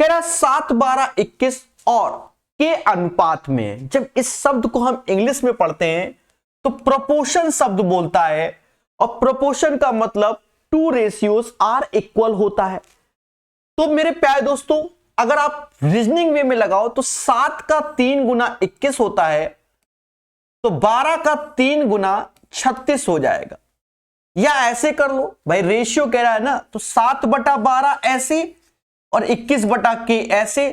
कह रहा 7, 12, 21 और के अनुपात में है। जब इस शब्द को हम इंग्लिश में पढ़ते हैं तो प्रोपोर्शन शब्द बोलता है, और प्रोपोर्शन का मतलब 2 रेशियोज आर इक्वल होता है। तो मेरे प्यारे दोस्तों, अगर आप रीजनिंग वे में लगाओ तो 7 का 3 गुना 21 होता है, तो 12 का 3 गुना 36 हो जाएगा। या ऐसे कर लो भाई, रेशियो कह रहा है ना, तो 7/12 ऐसे और 21/k ऐसे,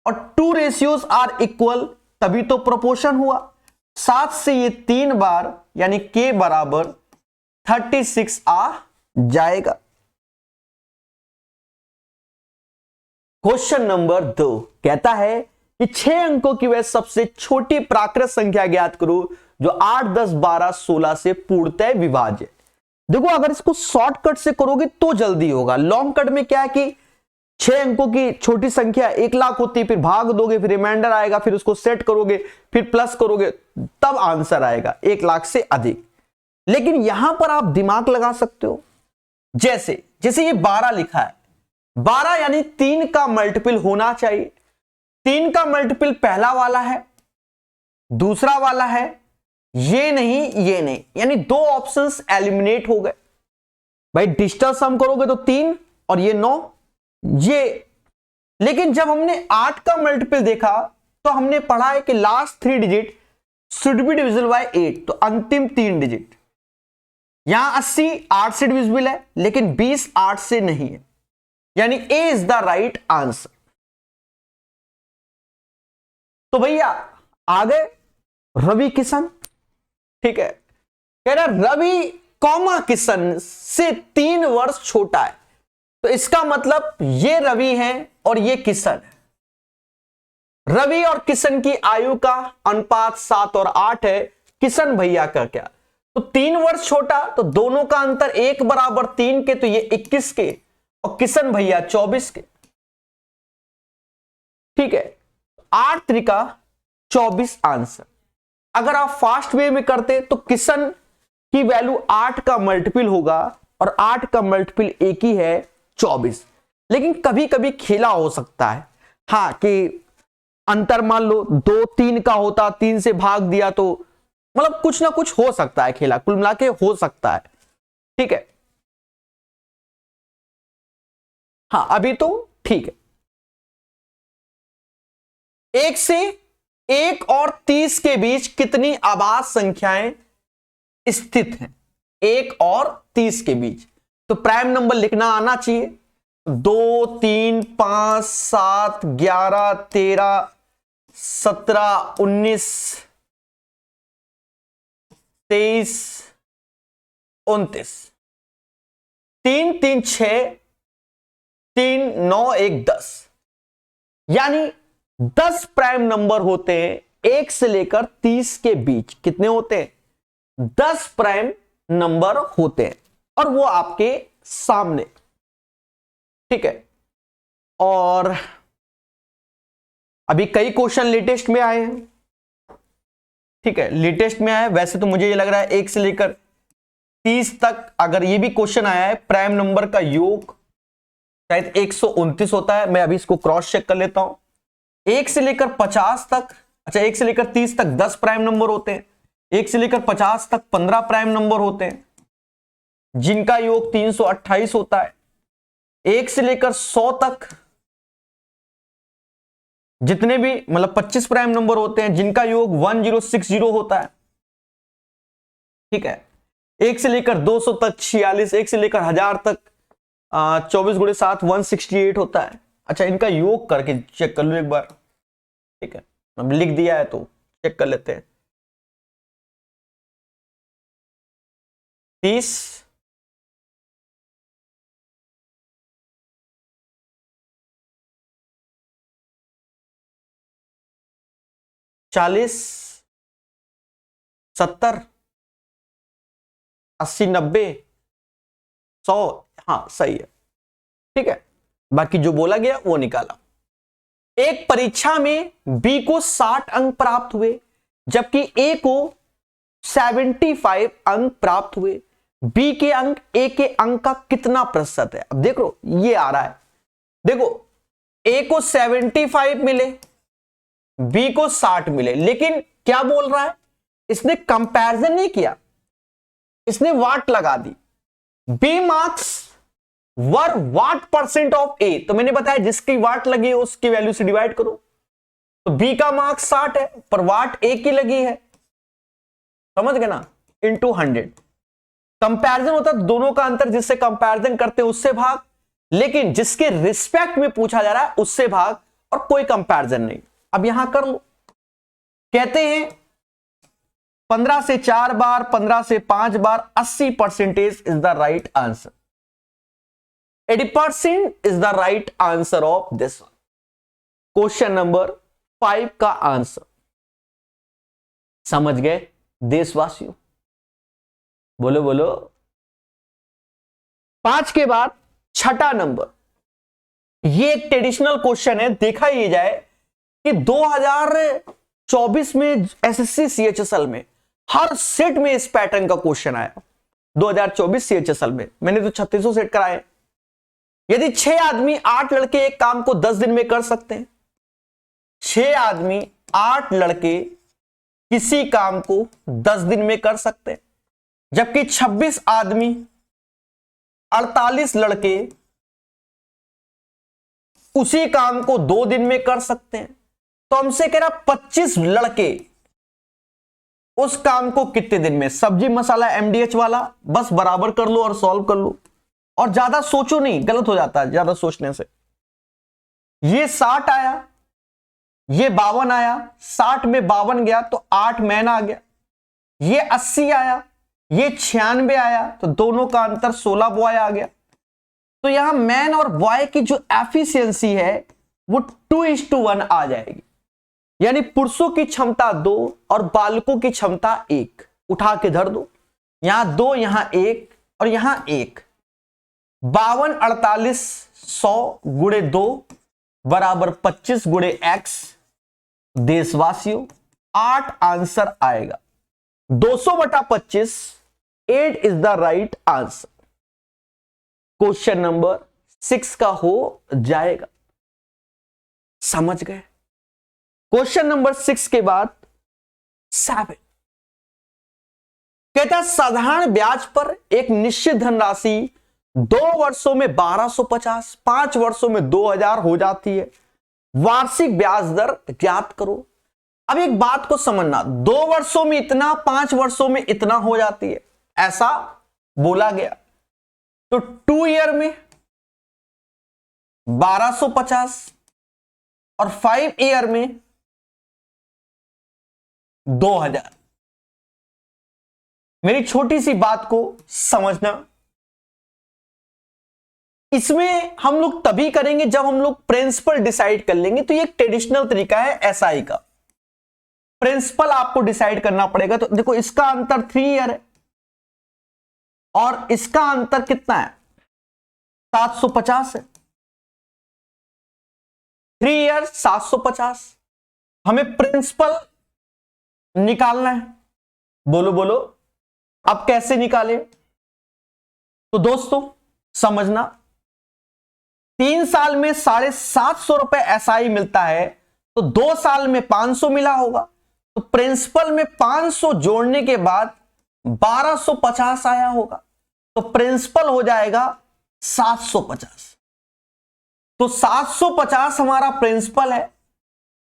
और 2 रेशियोज आर इक्वल, तभी तो प्रोपोर्शन हुआ। 7 से ये 3 बार, यानी k बराबर 36 आ जाएगा। क्वेश्चन नंबर 2 कहता है कि 6 अंकों की वह सबसे छोटी प्राकृत संख्या ज्ञात करो जो 8, 10, 12, 16 से पूर्णतः विभाज्य। देखो, अगर इसको शॉर्टकट से करोगे तो जल्दी होगा। लॉन्ग कट में क्या है कि 6 अंकों की छोटी संख्या 1 लाख होती है, फिर भाग दोगे, फिर रिमाइंडर आएगा, फिर उसको सेट करोगे, फिर प्लस करोगे, तब आंसर आएगा 1 लाख से अधिक। लेकिन यहां पर आप दिमाग लगा सकते हो। जैसे जैसे ये 12 लिखा है, 12 यानी 3 का मल्टीपल होना चाहिए। 3 का मल्टीपल पहला वाला है, दूसरा वाला है, ये नहीं, ये नहीं, यानी 2 ऑप्शंस एलिमिनेट हो गए। भाई डिजिटल सम करोगे तो 3 और ये 9, ये। लेकिन जब हमने 8 का मल्टीपल देखा तो हमने पढ़ा है कि last 3 digit should be divisible by 8, तो अंतिम 3 डिजिट। यहां 80 8 से डिविजिबल है, लेकिन 20 8 से नहीं है, यानी ए इज द राइट आंसर। तो भैया आ गए रवि किशन, ठीक है। कह रहा रवि कॉमा किशन से 3 वर्ष छोटा है, तो इसका मतलब ये रवि है और ये किशन है। रवि और किशन की आयु का अनुपात 7 और 8 है। किशन भैया का क्या, तो 3 वर्ष छोटा, तो दोनों का अंतर 1 बराबर 3 के, तो ये 21 के, और किशन भैया 24 के, ठीक है। 8 त्रिका 24 आंसर। अगर आप फास्ट वे में करते तो किशन की वैल्यू 8 का मल्टीपल होगा, और 8 का मल्टीपल एक ही है 24। लेकिन कभी कभी खेला हो सकता है, हाँ, कि अंतर मान लो 2 3 का होता, 3 से भाग दिया, तो मतलब कुछ ना कुछ हो सकता है, खेला कुल मिला के हो सकता है, ठीक है। हाँ, अभी तो ठीक है। 1 से 1 और 30 के बीच कितनी अभाज्य संख्याएं स्थित हैं? 1 और 30 के बीच, तो प्राइम नंबर लिखना आना चाहिए। 2, 3, 5, 7, 11, 13, 17, 19, 23, 29, 3, 3, 6, 3, 9, 1, 10, यानी 10 प्राइम नंबर होते हैं 1 से लेकर 30 के बीच। कितने होते हैं? 10 प्राइम नंबर होते हैं, और वो आपके सामने, ठीक है। और अभी कई क्वेश्चन लेटेस्ट में आए हैं, ठीक है, लेटेस्ट में आए। वैसे तो मुझे ये लग रहा है 1 से लेकर 30 तक अगर ये भी क्वेश्चन आया है, प्राइम नंबर का योग शायद 129 होता है। मैं अभी इसको क्रॉस चेक कर लेता हूं। 1 से लेकर 50 तक, अच्छा 1 से लेकर 30 तक 10 प्राइम नंबर होते हैं। 1 से लेकर 50 तक 15 प्राइम नंबर होते हैं, जिनका योग 328 होता है। 1 से लेकर 100 तक जितने भी मतलब 25 प्राइम नंबर होते हैं, जिनका योग 1060 होता है, ठीक है। 1 से लेकर 200 तक 46, 1 से लेकर 1000 तक 24 गुणे 7 168 होता है। अच्छा, इनका योग करके चेक कर लो एक बार, ठीक है, अब लिख दिया है तो चेक कर लेते हैं। 30, 40, 70, 80, 90, 100, हाँ सही है, ठीक है। बाकी जो बोला गया वो निकाला। एक परीक्षा में बी को 60 अंक प्राप्त हुए, जबकि ए को 75 अंक प्राप्त हुए। बी के अंक ए के अंक का कितना प्रतिशत है? अब देखो ये आ रहा है, देखो ए को 75 मिले, बी को 60 मिले, लेकिन क्या बोल रहा है, इसने कंपैरिजन नहीं किया, इसने वाट लगा दी। B marks were what percent of A, तो मैंने बताया जिसकी वाट लगी है उसकी वैल्यू से डिवाइड करो, तो बी का मार्क्स 60 है पर वाट ए की लगी है, समझ गए ना, इंटू 100। कंपैरिजन होता है दोनों का अंतर, जिससे कंपैरिजन करते हैं उससे भाग, लेकिन जिसके रिस्पेक्ट में पूछा जा रहा है उससे भाग, और कोई कंपैरिजन नहीं। अब यहां कर लो, कहते हैं 15 से 4 बार, 15 से 5 बार 80% is the right answer. 80% is the right answer of this one. Question number 5 का आंसर समझ गए देशवासियों? बोलो बोलो। 5 के बाद छठा नंबर, ये एक ट्रेडिशनल क्वेश्चन है, देखा ही जाए कि 2024 में एसएससी सीएचएसएल में हर सेट में इस पैटर्न का क्वेश्चन आया। 2024 सीएचएसएल में मैंने तो 3600 सेट कराए। यदि 6 आदमी 8 लड़के एक काम को 10 दिन में कर सकते हैं, 6 आदमी 8 लड़के किसी काम को 10 दिन में कर सकते हैं, जबकि 26 आदमी 48 लड़के उसी काम को 2 दिन में कर सकते हैं। तो हमसे कह रहा 25 लड़के उस काम को कितने दिन में, सब्जी मसाला एमडीएच वाला, बस बराबर कर लो और सॉल्व कर लो, और ज्यादा सोचो नहीं, गलत हो जाता है ज्यादा सोचने से। ये 60 आया, ये 52 आया, 60 में 52 गया तो 8 मैन आ गया। ये 80 आया, ये 96 आया, तो दोनों का अंतर 16 बॉय आ गया। तो यहां मैन और बॉय की जो एफिशिएंसी है वो 2:1 आ जाएगी, यानी पुरुषों की क्षमता 2 और बालकों की क्षमता 1। उठा के धर दो, यहां 2, यहां 1 और यहां 1। 52 48 100 गुणे 2 बराबर 25 गुणे एक्स। देशवासियों 8 आंसर आएगा। 200/25 8 is the right answer. Question number 6 का हो जाएगा। समझ गए? क्वेश्चन नंबर 6 के बाद 7 कहता है साधारण ब्याज पर एक निश्चित धनराशि 2 वर्षों में 1250, 5 वर्षों में 2000 हो जाती है। वार्षिक ब्याज दर ज्ञात करो। अब एक बात को समझना, 2 वर्षों में इतना, 5 वर्षों में इतना हो जाती है, ऐसा बोला गया। तो 2 ईयर में 1250 और 5 ईयर में 2000। मेरी छोटी सी बात को समझना, इसमें हम लोग तभी करेंगे जब हम लोग प्रिंसिपल डिसाइड कर लेंगे। तो ये एक ट्रेडिशनल तरीका है एसआई का। प्रिंसिपल आपको डिसाइड करना पड़ेगा। तो देखो इसका अंतर 3 ईयर है और इसका अंतर कितना है, 750 है। 3 ईयर 750। हमें प्रिंसिपल निकालना है। बोलो बोलो, अब कैसे निकाले? तो दोस्तों समझना, 3 साल में 750 रुपए एसआई मिलता है, तो 2 साल में 500 मिला होगा। तो प्रिंसिपल में 500 जोड़ने के बाद 1250 आया होगा, तो प्रिंसिपल हो जाएगा 750। तो 750 हमारा प्रिंसिपल है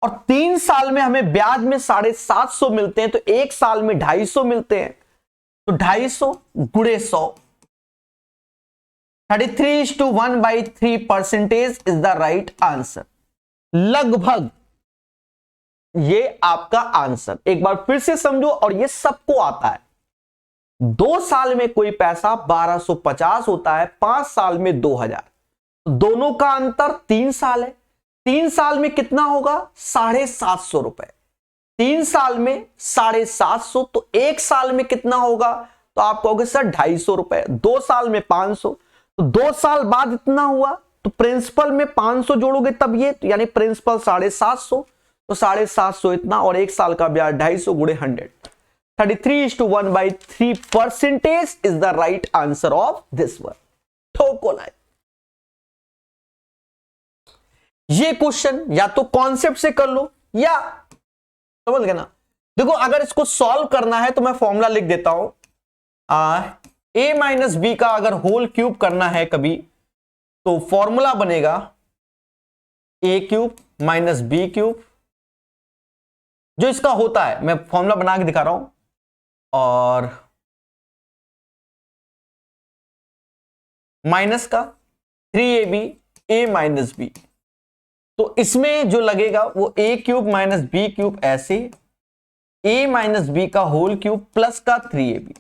और 3 साल में हमें ब्याज में 750 मिलते हैं, तो 1 साल में 250 मिलते हैं। तो 250 गुणे 100, 33:1/3% इज द राइट आंसर। लगभग ये आपका आंसर। एक बार फिर से समझो, और ये सबको आता है। 2 साल में कोई पैसा 1250 होता है, 5 साल में 2000। दोनों का अंतर 3 साल है। 3 साल में कितना होगा, 750 रुपए। 3 साल में 750, तो 1 साल में कितना होगा, तो आप कहोगे सर 250 रुपए। 2 साल में 500, तो 2 साल बाद इतना हुआ, तो प्रिंसिपल में 500 जोड़ोगे तब ये, तो यानी प्रिंसिपल 750, तो 750 इतना, और 1 साल का ब्याज 250 गुणे 100। 33:1/3% is the right answer of this one. ठोको लाइन। ये क्वेश्चन या तो कॉन्सेप्ट से कर लो या समझ गए ना। देखो अगर इसको सॉल्व करना है तो मैं फॉर्मूला लिख देता हूं, a माइनस बी का अगर होल क्यूब करना है कभी तो फॉर्मूला बनेगा a cube minus B cube. जो इसका होता है मैं फॉर्मूला बना के दिखा रहा हूं, और माइनस का 3ab a माइनस बी। तो इसमें जो लगेगा वो a cube minus B cube ऐसे, a माइनस बी का होल क्यूब प्लस का 3ab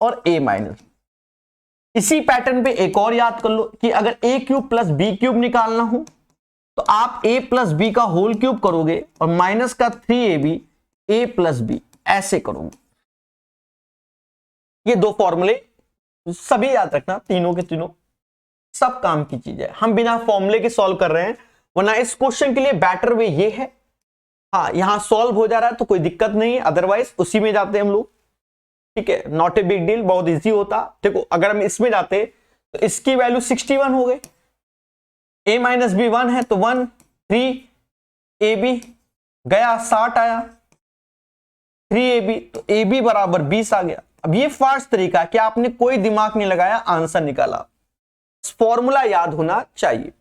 और a माइनस। इसी पैटर्न पे एक और याद कर लो कि अगर a cube plus B cube निकालना हो तो आप a प्लस बी का होल क्यूब करोगे और माइनस का 3ab a प्लस बी ऐसे करोगे। ये दो फॉर्मूले सभी याद रखना, तीनों के तीनों सब काम की चीज है। हम बिना फॉर्मूले के सॉल्व कर रहे हैं, वरना इस क्वेश्चन के लिए बेटर वे ये है, हाँ यहां सॉल्व हो जा रहा है तो कोई दिक्कत नहीं है, अदरवाइज उसी में जाते हम लोग, ठीक है, नॉट ए बिग डील, बहुत इजी होता। देखो अगर हम इसमें जाते तो इसकी वैल्यू 61 हो गई, a माइनस बी 1 है तो 1 3 ab गया 60 आया, 3ab तो ab बराबर 20 आ गया। अब ये फास्ट तरीका कि आपने कोई दिमाग नहीं लगाया, आंसर निकाला, फॉर्मूला याद होना चाहिए।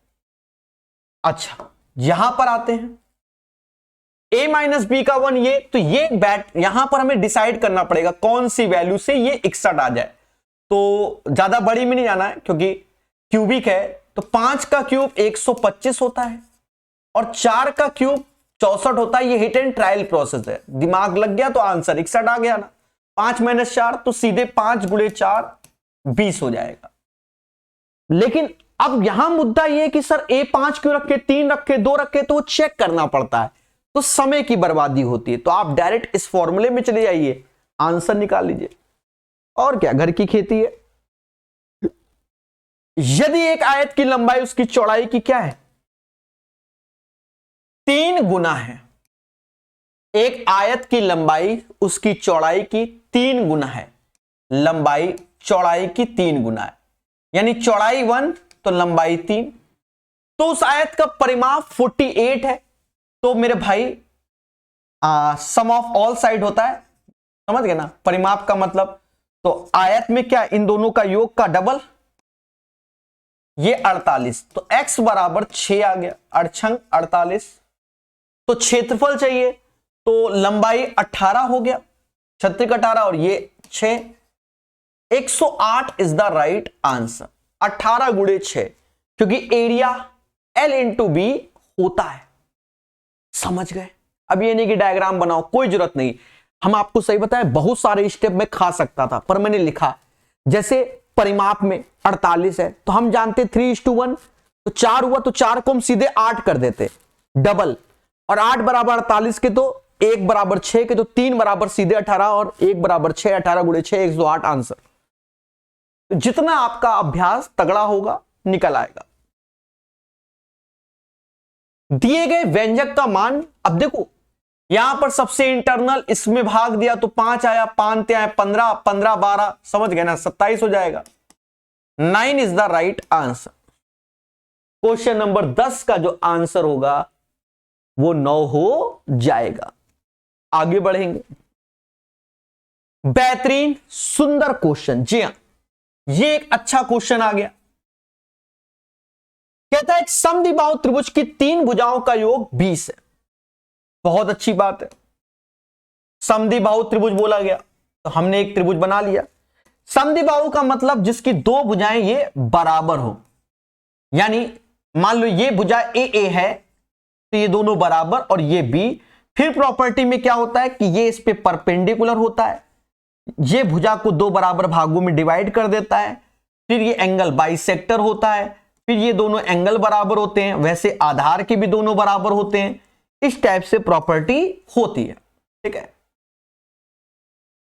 अच्छा यहां पर आते हैं a माइनस बी का 1 ये, तो ये बैट यहां पर हमें डिसाइड करना पड़ेगा कौन सी वैल्यू से ये 61 आ जाए। तो ज्यादा बड़ी में नहीं जाना है क्योंकि क्यूबिक है, तो 5 का क्यूब 125 होता है और 4 का क्यूब 64 होता है। ये हिट एंड ट्रायल प्रोसेस है, दिमाग लग गया तो आंसर 61 आ गया ना। 5 माइनस 4 तो सीधे 5 गुणे 4 20 हो जाएगा। लेकिन अब यहां मुद्दा यह कि सर a 5 क्यों रखे, 3 रखे, 2 रखे, तो चेक करना पड़ता है, तो समय की बर्बादी होती है। तो आप डायरेक्ट इस फॉर्मूले में चले जाइए, आंसर निकाल लीजिए, और क्या, घर की खेती है। यदि एक आयत की लंबाई उसकी चौड़ाई की क्या है, 3 गुना है। एक आयत की लंबाई उसकी चौड़ाई की 3 गुना है, लंबाई चौड़ाई की 3 गुना है, यानी चौड़ाई 1 तो लंबाई 3, तो उस आयत का परिमाप 48 है। तो मेरे भाई सम ऑफ ऑल साइड होता है, समझ गए ना, परिमाप का मतलब। तो आयत में क्या, इन दोनों का योग का डबल, ये 48, तो x बराबर 6 आ गया, अड़छंग 48। तो क्षेत्रफल चाहिए तो लंबाई 18 हो गया, 36 18 और ये 6, 108 इज द राइट आंसर। 18 गुणे 6, क्योंकि एरिया L इंटू बी होता है, समझ गए। अब ये नहीं कि डायग्राम बनाओ, कोई जरूरत नहीं। हम आपको सही बताएं, बहुत सारे स्टेप में खा सकता था पर मैंने लिखा, जैसे परिमाप में 48 है तो हम जानते 3:1, तो 4 हुआ तो 4 को हम सीधे 8 कर देते डबल, और 8 बराबर 48 के, तो 1 बराबर 6 के, तो 3 बराबर सीधे 18 और 1 बराबर 6, 18 गुणे 6 108 आंसर। तो जितना आपका अभ्यास तगड़ा होगा निकल आएगा। दिए गए व्यंजक का मान, अब देखो यहां पर सबसे इंटरनल इसमें भाग दिया तो 5 आया, 5 आया 15, 15 12, समझ गए ना, 27 हो जाएगा। 9 is the right answer. Question number 10 का जो आंसर होगा वो 9 हो जाएगा। आगे बढ़ेंगे, बेहतरीन सुंदर क्वेश्चन, जी हां ये एक अच्छा क्वेश्चन आ गया। कहता है समद्विबाहु त्रिभुज की 3 भुजाओं का योग 20 है। बहुत अच्छी बात है, समद्विबाहु त्रिभुज बोला गया तो हमने एक त्रिभुज बना लिया। समद्विबाहु का मतलब जिसकी 2 भुजाएं ये बराबर हो, यानी मान लो ये भुजा ए है तो ये दोनों बराबर और ये बी। फिर प्रॉपर्टी में क्या होता है कि ये इस पे परपेंडिकुलर होता है, ये भुजा को 2 बराबर भागों में डिवाइड कर देता है। फिर ये एंगल बाइसेक्टर होता है, फिर ये दोनों एंगल बराबर होते हैं, वैसे आधार के भी दोनों बराबर होते हैं। इस टाइप से प्रॉपर्टी होती है, ठीक है।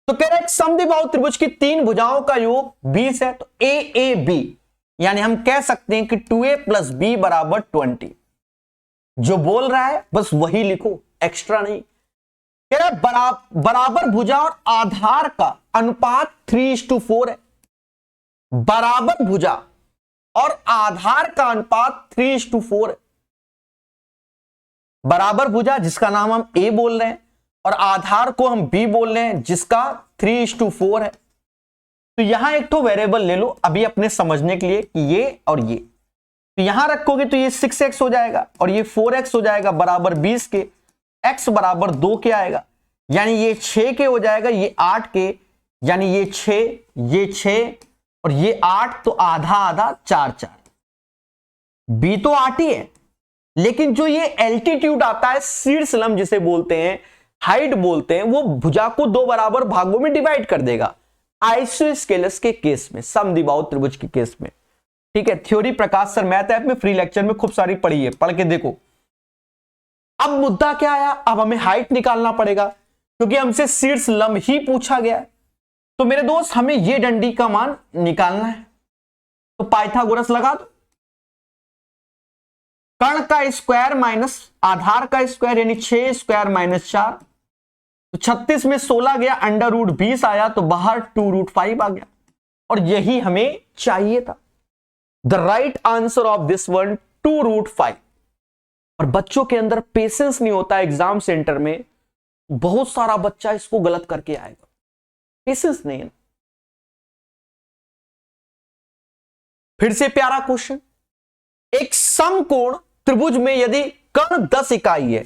तो कह रहा है समद्विबाहु त्रिभुज की 3 भुजाओं का योग 20 है, तो ए बी, यानी हम कह सकते हैं कि 2a + b = 20। जो बोल रहा है बस वही लिखो, एक्स्ट्रा नहीं। कह रहा है बराबर भुजा और आधार का अनुपात 3:4 है। बराबर भुजा और आधार का अनुपात 3:4 है। बराबर भुजा जिसका नाम हम ए बोल रहे हैं और आधार को हम बी बोल रहे हैं जिसका 3:4 है। तो यहां एक तो वेरिएबल ले लो अभी अपने समझने के लिए कि ये और ये, तो यहां रखोगे तो ये 6x हो जाएगा और ये 4x हो जाएगा बराबर 20 के, x बराबर 2 के आएगा, यानी ये 6 के हो जाएगा, ये 8 के, यानी ये 6 और ये 8, तो आधा आधा 4 बी तो 8 ही है, लेकिन जो ये एल्टीट्यूड आता है शीर्षलंब जिसे बोलते हैं, हाइट बोलते हैं, वो भुजा को 2 बराबर भागों में डिवाइड कर देगा आइसोस्केलस के केस में, समद्विबाहु त्रिभुज के केस में। ठीक है, थ्योरी प्रकाश सर मैथ ऐप में फ्री लेक्चर में खूब सारी पढ़ी है, पढ़ के देखो। अब मुद्दा क्या आया, अब हमें हाइट निकालना पड़ेगा क्योंकि हमसे शीर्षलंब ही पूछा गया। तो मेरे दोस्त हमें ये डंडी का मान निकालना है, तो पाइथागोरस लगा दो। कर्ण का स्क्वायर माइनस आधार का स्क्वायर यानी 6 स्क्वायर माइनस 4, तो 36 में 16 गया, √20 आया, तो बाहर 2√5 आ गया और यही हमें चाहिए था। The right answer of this one 2√5। और बच्चों के अंदर पेशेंस नहीं होता एग्जाम सेंटर में, बहुत सारा बच्चा इसको गलत करके आएगा, पेशेंस नहीं है। फिर से प्यारा क्वेश्चन, एक समकोण त्रिभुज में यदि कर्ण 10 इकाई है,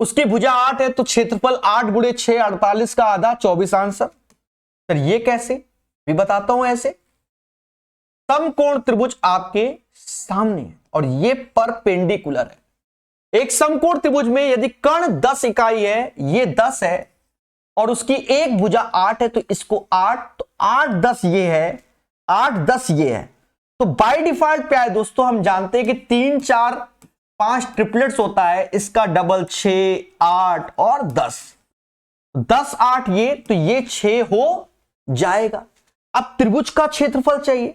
उसकी भुजा 8 है, तो क्षेत्रफल 8 × 6 48 का आधा 24 आंसर। सर ये कैसे, भी बताता हूं। ऐसे समकोण त्रिभुज आपके सामने है और ये परपेंडिकुलर है। एक समकोण त्रिभुज में यदि कर्ण 10 इकाई है, ये 10 है और उसकी एक भुजा 8 है, तो इसको 8, तो 8 10 ये है, 8 10 ये है। तो बाय डिफॉल्ट क्या है दोस्तों, हम जानते हैं कि 3 4 5 ट्रिपलेट्स होता है, इसका डबल 6 8 और 10, 10 8 ये, तो ये 6 हो जाएगा। अब त्रिभुज का क्षेत्रफल चाहिए,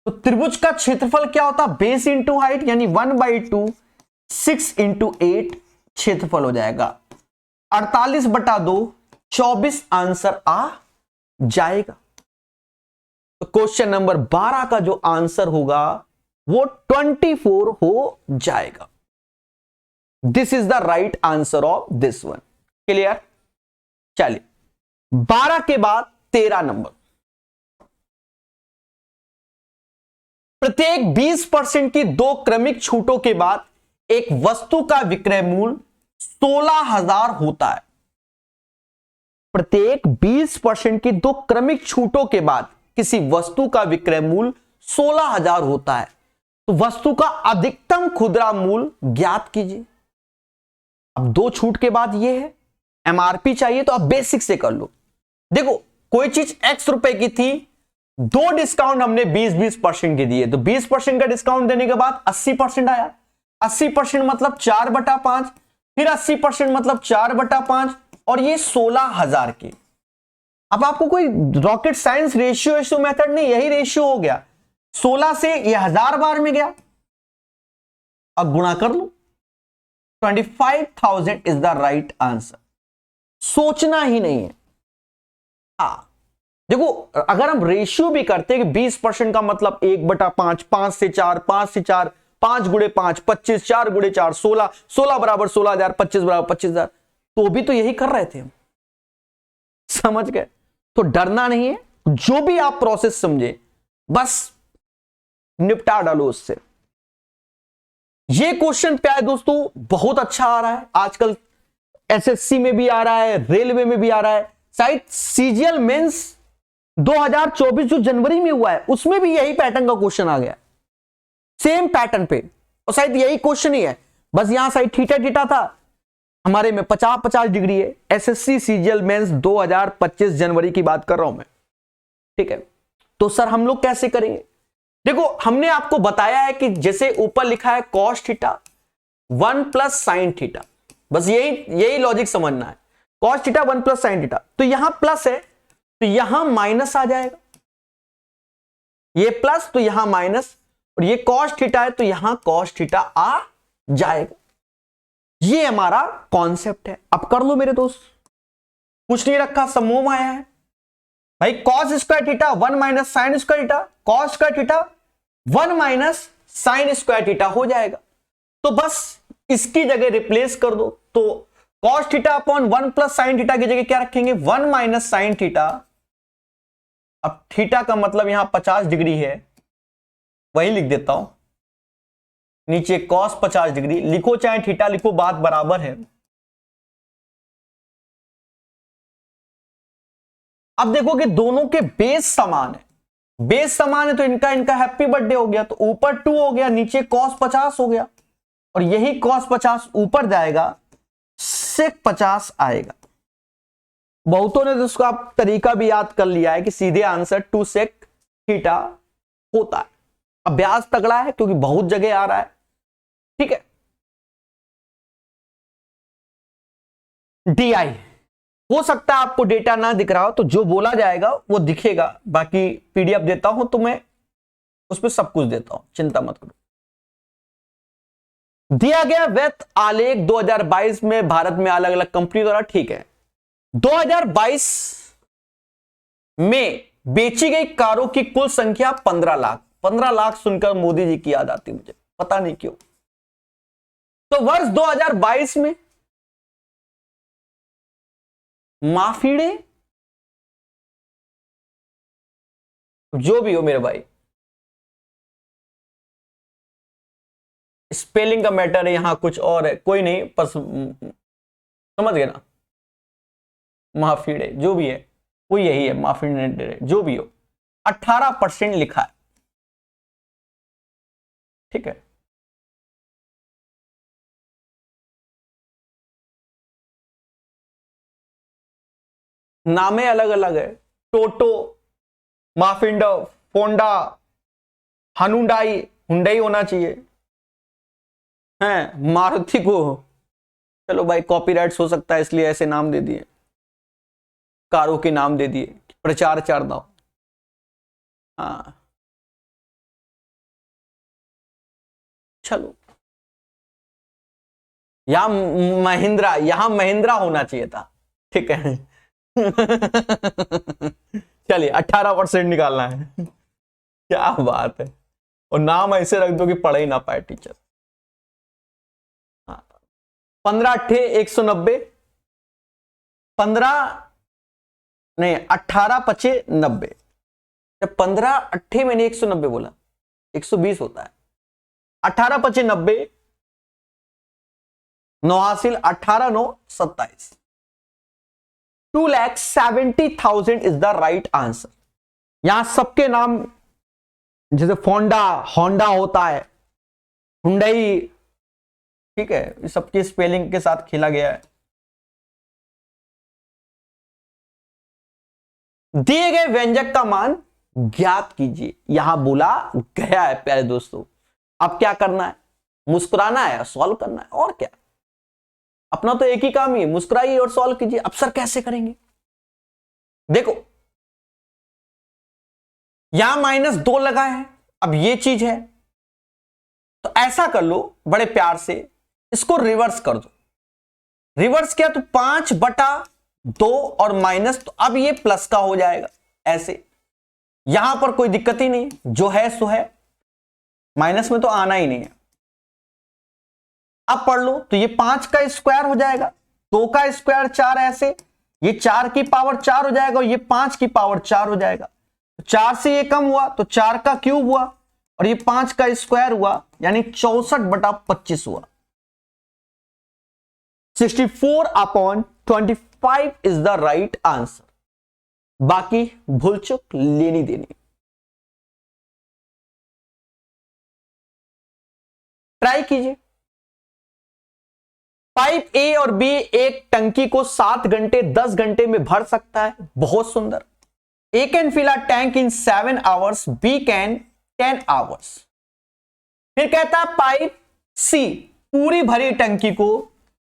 तो त्रिभुज का क्षेत्रफल क्या होता है, बेस इंटू हाइट, यानी 1/2 6 × 8 क्षेत्रफल हो जाएगा 48/2 24 आंसर आ जाएगा। तो क्वेश्चन नंबर 12 का जो आंसर होगा वो 24 हो जाएगा। This is the right answer of this one. Clear. चलिए 12 के बाद 13 नंबर, प्रत्येक 20% की 2 क्रमिक छूटों के बाद एक वस्तु का विक्रय मूल्य 16,000 होता है। प्रत्येक 20% की 2 क्रमिक छूटों के बाद किसी वस्तु का विक्रय मूल्य 16,000 होता है, तो वस्तु का अधिकतम खुदरा मूल्य ज्ञात कीजिए। अब 2 छूट के बाद ये है, एमआरपी चाहिए तो अब बेसिक से कर लो। देखो कोई चीज x रुपए की थी, 2 डिस्काउंट हमने 20% के दिए, तो 20% का डिस्काउंट देने के बाद 80% आया। 80% मतलब 4/5, फिर 80% मतलब 4/5 और ये 16,000 के। अब आपको कोई रॉकेट साइंस रेशियो मेथड नहीं, यही रेशियो हो गया, 16 से ये 1000 बार में गया, अब गुणा कर लो, 25,000 इज द राइट आंसर। सोचना ही नहीं है। देखो अगर हम रेशियो भी करते हैं कि 20% का मतलब 1/5, 5 से 4, 5 से 4, 5 × 5 25, 4 × 4 16, 16 बराबर 16,000, 25 बराबर 25,000, तो भी तो यही कर रहे थे हम, समझ गए। तो डरना नहीं है, जो भी आप प्रोसेस समझे बस निपटा डालो उससे। ये क्वेश्चन प्यारे दोस्तों बहुत अच्छा आ रहा है आजकल, एसएससी में भी आ रहा है, रेलवे में भी आ रहा है, शायद सीजीएल मेंस 2024 जो जनवरी में हुआ है उसमें भी यही पैटर्न का क्वेश्चन आ गया, सेम पैटर्न पे, और शायद यही क्वेश्चन ही है, बस यहां साइड थीटा थीटा था, हमारे में 50-50 डिग्री है। एसएससी सीजीएल मेंस 2025 जनवरी की बात कर रहा हूं मैं, ठीक है। तो सर हम लोग कैसे करेंगे, देखो हमने आपको बताया है कि जैसे ऊपर लिखा है cos थीटा 1 + sin थीटा, बस यही लॉजिक समझना है, cos थीटा 1 + sin थीटा, तो यहां प्लस है तो यहां माइनस आ जाएगा, ये प्लस तो यहां माइनस, और ये cos थीटा है तो यहां cos थीटा आ जाएगा। ये हमारा कॉन्सेप्ट है। अब कर लो मेरे दोस्त, कुछ नहीं रखा, समूह आया है भाई, cos square theta 1 - sin square theta, cos square theta 1 - sin square theta हो जाएगा। तो बस इसकी जगह रिप्लेस कर दो, तो cos theta upon 1 plus sine theta की जगह क्या रखेंगे, 1 माइनस साइन थीटा। अब थीटा का मतलब यहां 50 डिग्री है, वही लिख देता हूं, नीचे cos 50 डिग्री लिखो, चाहे थीटा लिखो, बात बराबर है। अब देखो कि दोनों के बेस समान है, बेस समान है तो इनका इनका हैप्पी बर्थडे हो गया, तो ऊपर 2 हो गया, नीचे cos 50 हो गया, और यही cos 50 ऊपर जाएगा, sec 50 आएगा। बहुतों ने तो उसका तरीका भी याद कर लिया है कि सीधे आंसर 2 sec थीटा होता है। अभ्यास तगड़ा है क्योंकि बहुत जगह आ रहा है, ठीक है। DI हो सकता है आपको डेटा ना दिख रहा हो, तो जो बोला जाएगा वो दिखेगा, बाकी PDF देता हूं तो मैं उसमें सब कुछ देता हूं, चिंता मत करो। दिया गया व्यक्त आलेख 2022 में भारत में अलग अलग कंपनी द्वारा, ठीक है। 2022 में बेची गई कारों की कुल संख्या 15 लाख। 15 लाख सुनकर मोदी जी की याद आती मुझे, पता नहीं क्यों। तो वर्ष 2022 में माफीड़े, जो भी हो मेरे भाई, स्पेलिंग का मैटर है, यहां कुछ और है, कोई नहीं, बस समझ गए ना। माफीड़े जो भी है वो यही है, माफीड़े जो भी हो, 18% लिखा है, ठीक है। नामे अलग अलग है, टोटो, माफिंडो, फोंडा, हनुंडाई, हुंडई होना चाहिए हैं, मारुति को चलो भाई कॉपीराइट्स हो सकता है इसलिए ऐसे नाम दे दिए, कारों के नाम दे दिए, प्रचार चार दाव। हाँ चलो, यहां महिंद्रा होना चाहिए था, ठीक है। चलिए 18% निकालना है। क्या बात है, और नाम ऐसे रख दो कि पढ़ ही ना पाए टीचर। 15 अट्ठे 190, 15 नहीं 18 पचे 90, जब 15 अट्ठे मैंने 190 बोला, 120 होता है। 18 पचे 90, 9 हासिल, 18 9 27, 2,70,000 इज द राइट आंसर। यहां सबके नाम, जैसे फोंडा, होंडा होता है, हुंडई, ठीक है, सबकी स्पेलिंग के साथ खेला गया है। दिए गए व्यंजक का मान ज्ञात कीजिए, यहां बोला गया है प्यारे दोस्तों। अब क्या करना है, मुस्कुराना है, सॉल्व करना है, और क्या, अपना तो एक ही काम ही है, मुस्कुराइए और सॉल्व कीजिए। अब सर कैसे करेंगे, देखो यहां -2 लगा है, अब ये चीज है, तो ऐसा कर लो बड़े प्यार से, इसको रिवर्स कर दो। रिवर्स किया तो 5/2 और माइनस, तो अब ये प्लस का हो जाएगा, ऐसे। यहां पर कोई दिक्कत ही नहीं, जो है सो है, माइनस में तो आना ही नहीं है। अब पढ़ लो तो ये 5 का स्क्वायर हो जाएगा, 2 का स्क्वायर 4, ऐसे ये 4 की पावर 4 हो जाएगा, और ये 5 की पावर 4 हो जाएगा। 4 से ये कम हुआ तो 4 का क्यूब हुआ, और ये 5 का स्क्वायर हुआ, यानी 64/25 हुआ। 64/25 इज द राइट आंसर। बाकी भूल चुक लेनी देनी। ट्राई कीजिए। पाइप ए और बी एक टंकी को 7 घंटे 10 घंटे में भर सकता है, बहुत सुंदर। A can fill a tank in 7 hours, B can 10 hours. फिर कहता है पाइप सी पूरी भरी टंकी को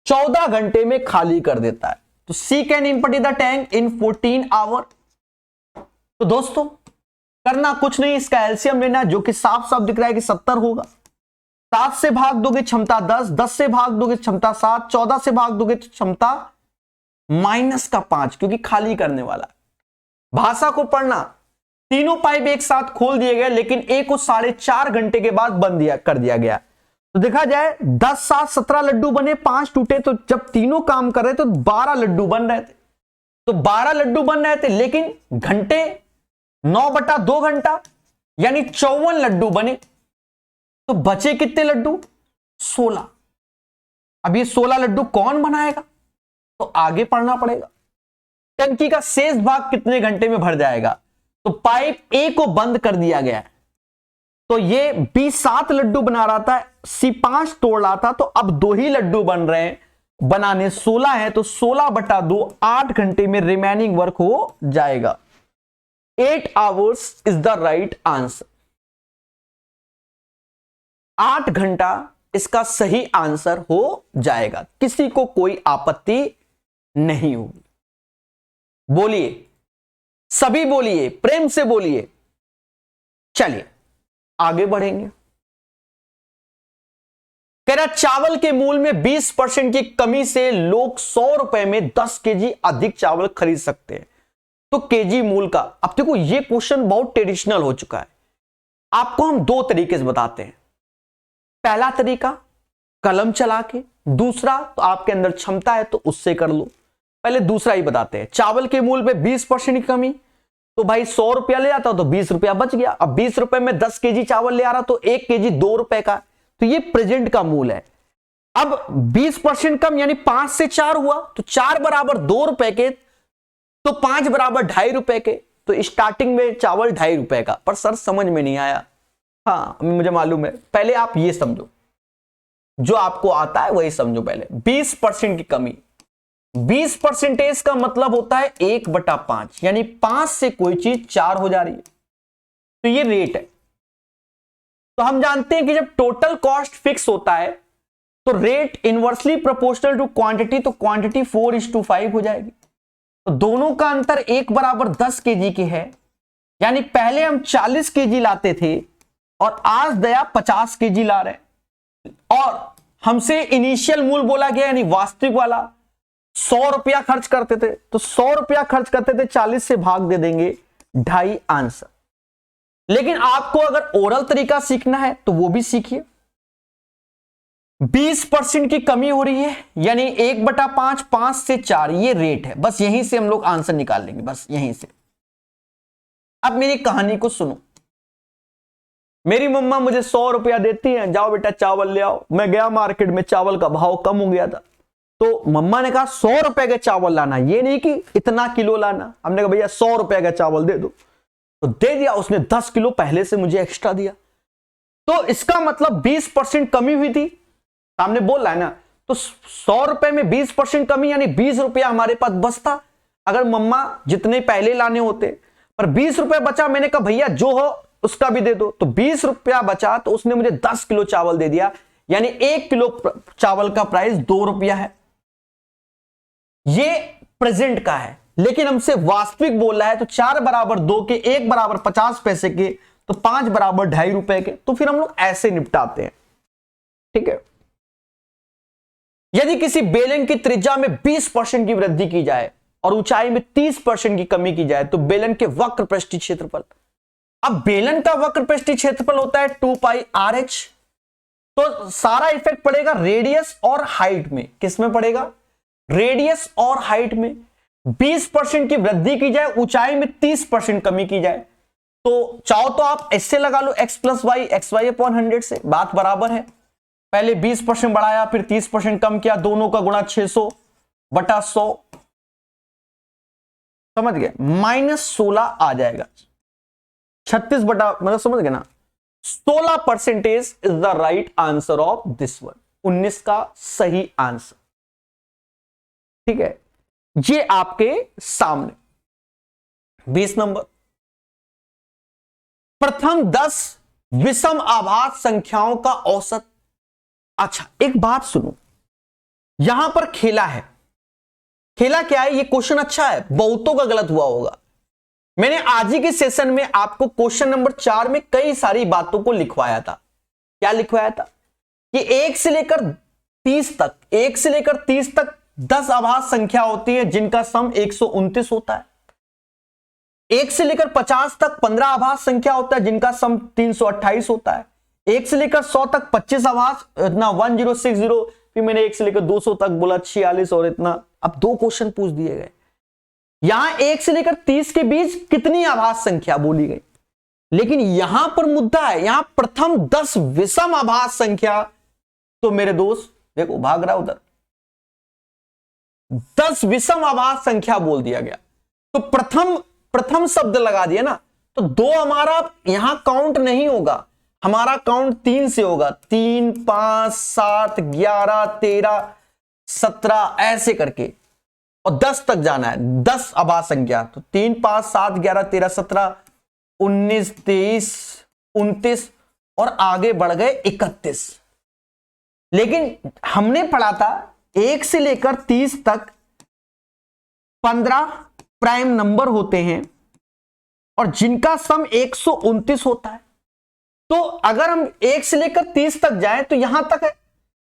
14 घंटे में खाली कर देता है, तो C can empty the tank in 14 hour. तो दोस्तों करना कुछ नहीं, इसका एलसीएम लेना, जो कि साफ साफ दिख रहा है कि 70 होगा। 7 से भाग दोगे क्षमता 10, 10 से भाग दोगे क्षमता 7, 14 से भाग दोगे तो क्षमता -5, क्योंकि खाली करने वाला है। भाषा को पढ़ना, तीनों पाइप एक साथ खोल दिए गए, लेकिन ए को 4.5 घंटे के बाद बंद कर दिया गया, तो देखा जाए 10, 7, 17 लड्डू बने, 5 टूटे, तो जब तीनों काम कर रहे थे तो 12 लड्डू बन रहे थे। तो 12 लड्डू बन रहे थे, लेकिन घंटे 9/2 घंटा यानी 54 लड्डू बने। तो बचे कितने लड्डू? 16। अब ये 16 लड्डू कौन बनाएगा? तो आगे पढ़ना पड़ेगा। टंकी का शेष भाग कितने घंटे में भर जाएगा? तो पाइप ए को बंद कर दिया गया है, तो ये बी 7 लड्डू बना रहा था, सी 5 तोड़ रहा था, तो अब 2 ही लड्डू बन रहे हैं, बनाने 16 है, तो 16/2 8 घंटे में रिमेनिंग वर्क हो जाएगा। 8 hours is the right answer. 8 घंटा इसका सही आंसर हो जाएगा, किसी को कोई आपत्ति नहीं होगी। बोलिए, सभी बोलिए, प्रेम से बोलिए। चलिए आगे बढ़ेंगे। कह रहा चावल के मूल्य में 20% की कमी से लोग 100 रुपए में 10 केजी अधिक चावल खरीद सकते हैं, तो केजी मूल्य का। अब देखो ये क्वेश्चन बहुत ट्रेडिशनल हो चुका है। आपको हम 2 तरीके से बताते हैं। पहला तरीका कलम चला के, दूसरा तो आपके अंदर क्षमता है तो उससे कर लो। पहले दूसरा ही बताते हैं। चावल के मूल्य पे 20% की कमी, तो भाई 100 रुपया ले आता तो 20 रुपया बच गया। अब 20 रुपए में 10 केजी चावल ले आ रहा तो 1 केजी 2 रुपए का, तो ये प्रेजेंट का मूल्य है। अब 20% कम यानी 5 से 4 हुआ, तो 4 बराबर 2 रुपए के, तो 5 बराबर 2.5 रुपए के। तो स्टार्टिंग में चावल 2.5 रुपए का, पर सर समझ में नहीं आया। हाँ मुझे मालूम है, पहले आप ये समझो, जो आपको आता है वही समझो। पहले 20% की कमी, 20% का मतलब होता है 1/5, यानी 5 से कोई चीज 4 हो जा रही है, तो ये रेट है। तो हम जानते हैं कि जब टोटल कॉस्ट फिक्स होता है तो rate inversely proportional to quantity, तो क्वांटिटी 4:5 हो जाएगी। तो दोनों का अंतर 1 बराबर 10 केजी की है, यानी पहले हम 40 केजी लाते थे और आज दया 50 केजी ला रहे हैं। और हमसे इनिशियल मूल्य बोला गया यानी वास्तविक वाला 100 रुपया खर्च करते थे, तो 100 रुपया खर्च करते थे, 40 से भाग दे देंगे, 2.5 आंसर। लेकिन आपको अगर ओरल तरीका सीखना है तो वो भी सीखिए। 20% की कमी हो रही है, यानी 1/5, 5 से 4 ये रेट है। बस यहीं से हम लोग आंसर निकाल लेंगे, बस यहीं से। अब मेरी कहानी को सुनो। मेरी मम्मा मुझे 100 रुपया देती है, जाओ बेटा चावल ले आओ। मैं गया मार्केट में, चावल का भाव कम हो गया था, तो मम्मा ने कहा 100 रुपए का चावल लाना, ये नहीं कि इतना किलो लाना। हमने कहा भैया 100 रुपए का चावल दे दो, तो दे दिया। उसने 10 किलो पहले से मुझे एक्स्ट्रा दिया, तो इसका मतलब 20% कमी हुई थी। सामने बोल रहा है ना, तो 100 रुपए में 20% कमी यानी 20 रुपया हमारे पास बचता, अगर मम्मा जितने पहले लाने होते। पर 20 रुपया बचा, मैंने कहा भैया जो हो उसका भी दे दो, तो 20 रुपया बचा, तो उसने मुझे 10 किलो चावल दे दिया, यानी 1 किलो चावल का प्राइस 2 रुपया है। ये प्रेजेंट का है, लेकिन हमसे वास्तविक बोल रहा है, तो 4 बराबर 2 के, 1 बराबर 50 पैसे के, तो 5 बराबर 2.5 रुपए के। तो फिर हम लोग ऐसे निपटाते हैं, ठीक है। यदि किसी बेलन की त्रिज्या में 20% की वृद्धि की जाए और ऊंचाई में 30% की कमी की जाए, तो बेलन के वक्र पृष्ठीय क्षेत्रफल। अब बेलन का वक्र पृष्ठीय क्षेत्रफल होता है 2πRh, तो सारा इफेक्ट पड़ेगा रेडियस और हाइट में। किस में पड़ेगा? रेडियस और हाइट में। 20% की वृद्धि की जाए, ऊंचाई में 30% कमी की जाए, तो चाहो तो आप इससे लगा लो x + y, xy/100 से, बात बराबर है। पहले 20% बढ़ाया, फिर 30% कम किया, दोनों का गुणा 600/100, समझ गए? -16 आ जाएगा। 36 बटा, मतलब समझ गए ना, 16% is the right answer of this one. 19 का सही आंसर, ठीक है। ये आपके सामने 20 नंबर। प्रथम 10 विषम आभाज्य संख्याओं का औसत। अच्छा एक बात सुनो, यहां पर खेला है। खेला क्या है? ये क्वेश्चन अच्छा है, बहुतों का गलत हुआ होगा। मैंने आज ही के सेशन में आपको क्वेश्चन नंबर 4 में कई सारी बातों को लिखवाया था। क्या लिखवाया था? कि 1 से लेकर 30 तक, 1 से लेकर 30 तक 10 आभाज्य संख्या होती है जिनका सम 129 होता है। 1 से लेकर 50 तक 15 आभाज्य संख्या होता है जिनका सम 328 होता है। 1 से लेकर 100 तक 25 आभास, इतना 1060, फिर मैंने 1 से लेकर 200 तक बोला 46 और इतना। अब 2 क्वेश्चन पूछ दिए गए। यहां 1 से लेकर 30 के बीच कितनी आभास संख्या बोली गई, लेकिन यहां पर मुद्दा है, यहां प्रथम 10 विषम आभास संख्या। तो मेरे दोस्त देखो भाग रहा उधर, 10 विषम आभास संख्या बोल दिया गया, तो प्रथम शब्द लगा दिया ना, तो 2 हमारा यहां काउंट नहीं होगा, हमारा काउंट 3 से होगा। 3, 5, 7, 11, 13, 17 ऐसे करके, और 10 तक जाना है, 10 आभास संख्या। तो 3, 5, 7, 11, 13, 17, 19, 23, 29 और आगे बढ़ गए 31। लेकिन हमने पढ़ा था 1 से लेकर 30 तक 15 प्राइम नंबर होते हैं और जिनका सम 129 होता है। तो अगर हम 1 से लेकर 30 तक जाएं तो यहां तक है,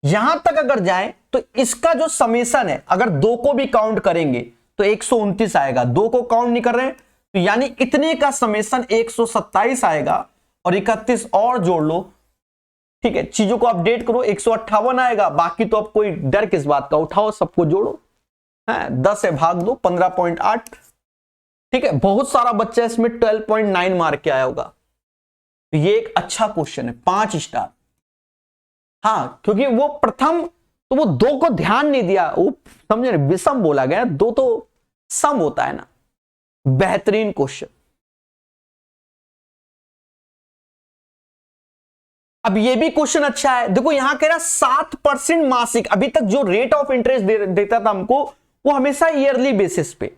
यहां तक अगर जाएं तो इसका जो समेशन है, अगर 2 को भी काउंट करेंगे तो 129 आएगा। 2 को काउंट नहीं कर रहे हैं तो यानी इतने का समेशन 127 आएगा, और 31 और जोड़ लो। ठीक है, चीजों को अपडेट करो, 158 आएगा। बाकी तो अब कोई डर किस बात का, उठाओ सबको जोड़ो, है 10 से भाग दो 15.8। ठीक है, बहुत सारा बच्चा इसमें 12.9 मार्क के आया होगा, तो ये एक अच्छा क्वेश्चन है, 5 स्टार। हाँ, क्योंकि वो प्रथम, तो वो 2 को ध्यान नहीं दिया, वो समझे, विषम बोला गया, 2 तो सम होता है ना। बेहतरीन क्वेश्चन। अब ये भी क्वेश्चन अच्छा है, देखो यहां कह रहा 7% मासिक। अभी तक जो रेट ऑफ इंटरेस्ट देता था हमको वो हमेशा ईयरली बेसिस पे,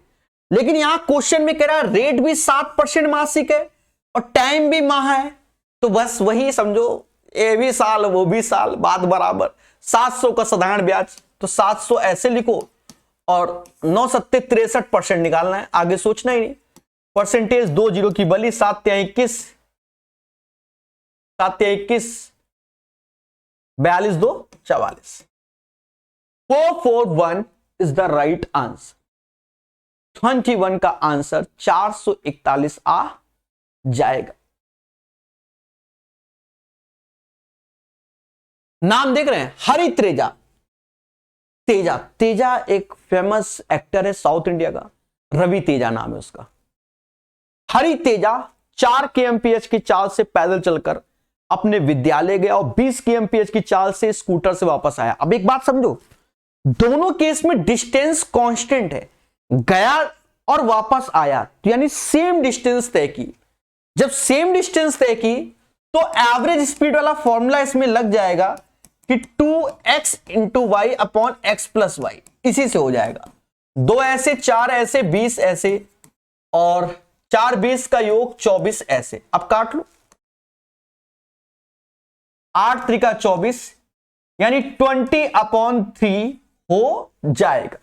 लेकिन यहां क्वेश्चन में कह रहा रेट भी 7% मासिक है और टाइम भी माह है। तो बस वही समझो, ये भी साल वो भी साल, बात बराबर। 700 का साधारण ब्याज, तो 700 ऐसे लिखो और 9 7 63% निकालना है, आगे सोचना ही नहीं। परसेंटेज 2 जीरो की बली, 7 या 21, 7 या 21, 42 2 44। 441 इज द राइट आंसर। 21 का आंसर 441 आ जाएगा। नाम देख रहे हैं, हरि तेजा। तेजा, तेजा एक फेमस एक्टर है साउथ इंडिया का, रवि तेजा नाम है उसका। हरि तेजा 4 kmph की चाल से पैदल चलकर अपने विद्यालय गया और 20 kmph की चाल से स्कूटर से वापस आया। अब एक बात समझो, दोनों केस में डिस्टेंस कांस्टेंट है, गया और वापस आया, तो यानी सेम डिस्टेंस तय की। जब सेम डिस्टेंस तय की तो एवरेज स्पीड वाला फॉर्मूला इसमें लग जाएगा कि 2x into y upon x plus y, इसी से हो जाएगा। 2 ऐसे, 4 ऐसे, 20 ऐसे, और 4 20 का योग 24 ऐसे। अब काट लो, 8 त्रिका 24, यानी 20/3 हो जाएगा।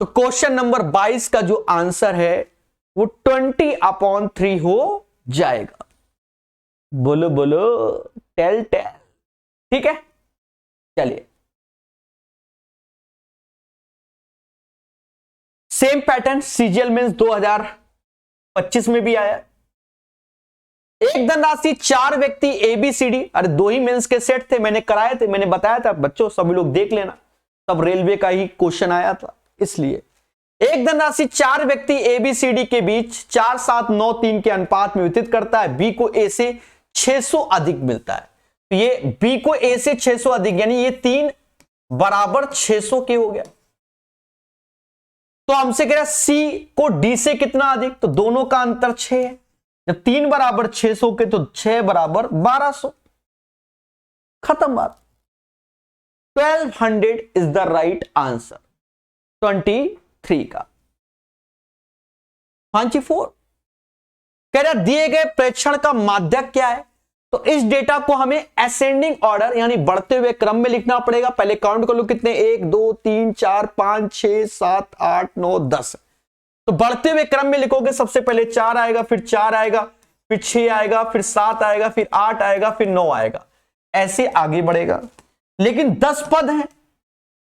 तो क्वेश्चन नंबर 22 का जो आंसर है वो 20/3 हो जाएगा। बोलो बोलो, टेल टेल। ठीक है, चलिए सेम पैटर्न सीजीएल मेंस 2025 में भी आया। एक धनराशि 4 व्यक्ति एबीसीडी, अरे 2 ही मेंस के सेट थे, मैंने कराए थे, मैंने बताया था बच्चों, सभी लोग देख लेना, तब रेलवे का ही क्वेश्चन आया था। इसलिए एक धनराशि 4 व्यक्ति एबीसीडी के बीच 4 7 9 3 के अनुपात में वितरित करता है। बी को ए से 600 अधिक मिलता है। तो ये बी को ए से 600 अधिक, यानी ये 3 बराबर 600 के हो गया। तो हमसे कह रहा सी को डी से कितना अधिक, तो दोनों का अंतर 6 है। जब 3 बराबर 600 के तो 6 बराबर 1200, खत्म बात। 1200 इज द राइट आंसर 23 का। 24 कह रहा दिए गए प्रेक्षण का माध्यक क्या है, तो इस डेटा को हमें असेंडिंग ऑर्डर यानी बढ़ते हुए क्रम में लिखना पड़ेगा। पहले काउंट कर लो कितने, 1 2 3 4 5 6 7 8 9 10। तो बढ़ते हुए क्रम में लिखोगे, सबसे पहले 4 आएगा, फिर 4 आएगा, फिर 6 आएगा, फिर 7 आएगा, फिर 8 आएगा, फिर 9 आएगा, ऐसे आगे बढ़ेगा। लेकिन 10 पद हैं,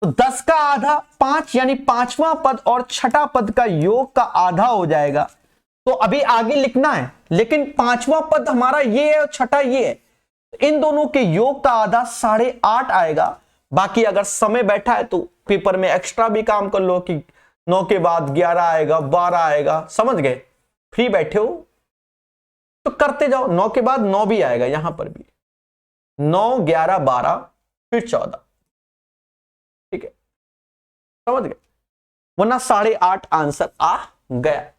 तो 10 का आधा 5, यानी 5वां पद और छठा पद का योग का आधा हो जाएगा, तो अभी आगे लिखना है, लेकिन पांचवा पद हमारा ये है और छठा ये है, इन दोनों के योग का आधा 8.5 आएगा। बाकी अगर समय बैठा है तो पेपर में एक्स्ट्रा भी काम कर लो कि 9 के बाद 11 आएगा, 12 आएगा, समझ गए। फ्री बैठे हो तो करते जाओ, 9 के बाद 9 भी आएगा, यहां पर भी 9, 11, 12 फिर 14, ठीक है, समझ गए। वरना 8.5 आंसर आ गया।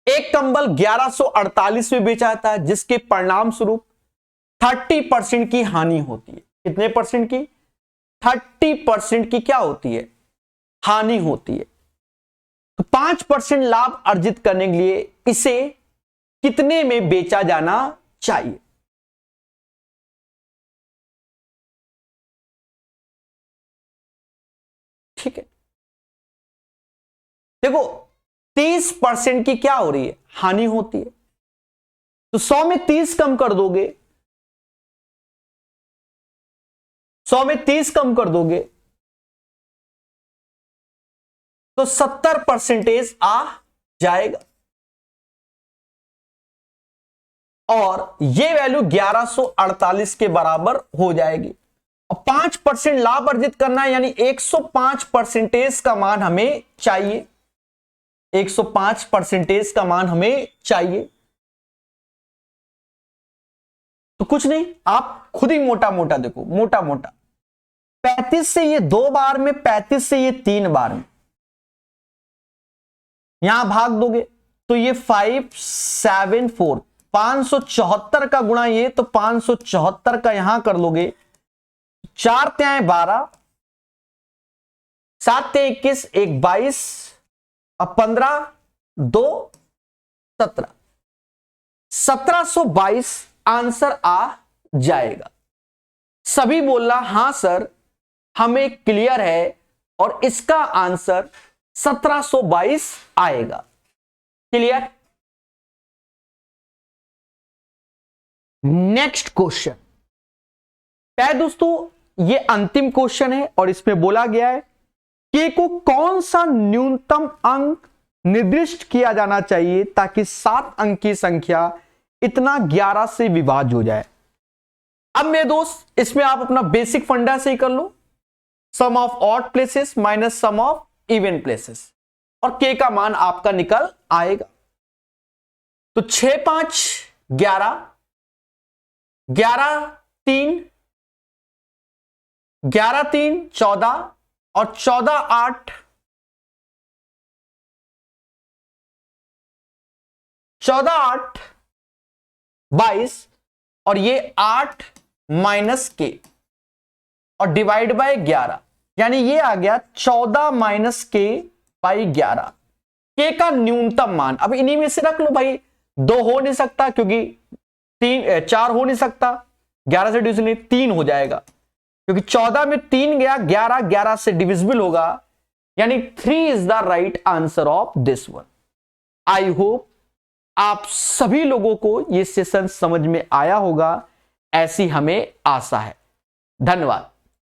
एक कंबल 1148 में बेचा जाता है, जिसके परिणाम स्वरूप 30% की हानि होती है। कितने परसेंट की? 30% की क्या होती है? हानि होती है। तो 5% लाभ अर्जित करने के लिए इसे कितने में बेचा जाना चाहिए? ठीक है, देखो 30% की क्या हो रही है? हानि होती है। तो 100 में 30 कम कर दोगे, 100 में 30 कम कर दोगे तो 70% आ जाएगा, और ये वैल्यू 1148 के बराबर हो जाएगी। और 5% लाभ अर्जित करना है, यानी 105% का मान हमें चाहिए। 105% का मान हमें चाहिए। तो कुछ नहीं, आप खुद ही मोटा मोटा देखो, मोटा मोटा 35 से ये 2 बार में, 35 से ये 3 बार में, यहां भाग दोगे तो ये 574, 574 का गुणा ये, तो 574 का यहां कर लोगे, 4 त्याएं 12, 7 ते 21, 1 22, अब 15, 2 17, 1722 आंसर आ जाएगा। सभी बोलना हां सर हमें क्लियर है, और इसका आंसर 1722 आएगा। क्लियर? नेक्स्ट क्वेश्चन क्या है दोस्तों? ये अंतिम क्वेश्चन है, और इसमें बोला गया है के को कौन सा न्यूनतम अंक निर्दिष्ट किया जाना चाहिए ताकि 7 अंक की संख्या इतना 11 से विभाज्य हो जाए। अब मेरे दोस्त इसमें आप अपना बेसिक फंडा से ही कर लो, sum of odd places minus sum of even places, और के का मान आपका निकल आएगा। तो 6 5 11, 11 3, 11 3 14, और 14 8, 14 8 22, और ये 8 माइनस के, और डिवाइड बाय 11, यानी ये आ गया 14 माइनस के बाई 11, के का न्यूनतम मान। अब इन्हीं में से रख लो भाई, 2 हो नहीं सकता क्योंकि 4 हो नहीं सकता, 11 से डिविजिबल नहीं, 3 हो जाएगा क्योंकि 14 में 3 गया, 11 11 से डिविजिबल होगा, यानी 3 is the right answer of this one. I hope आप सभी लोगों को यह सेशन समझ में आया होगा, ऐसी हमें आशा है। धन्यवाद।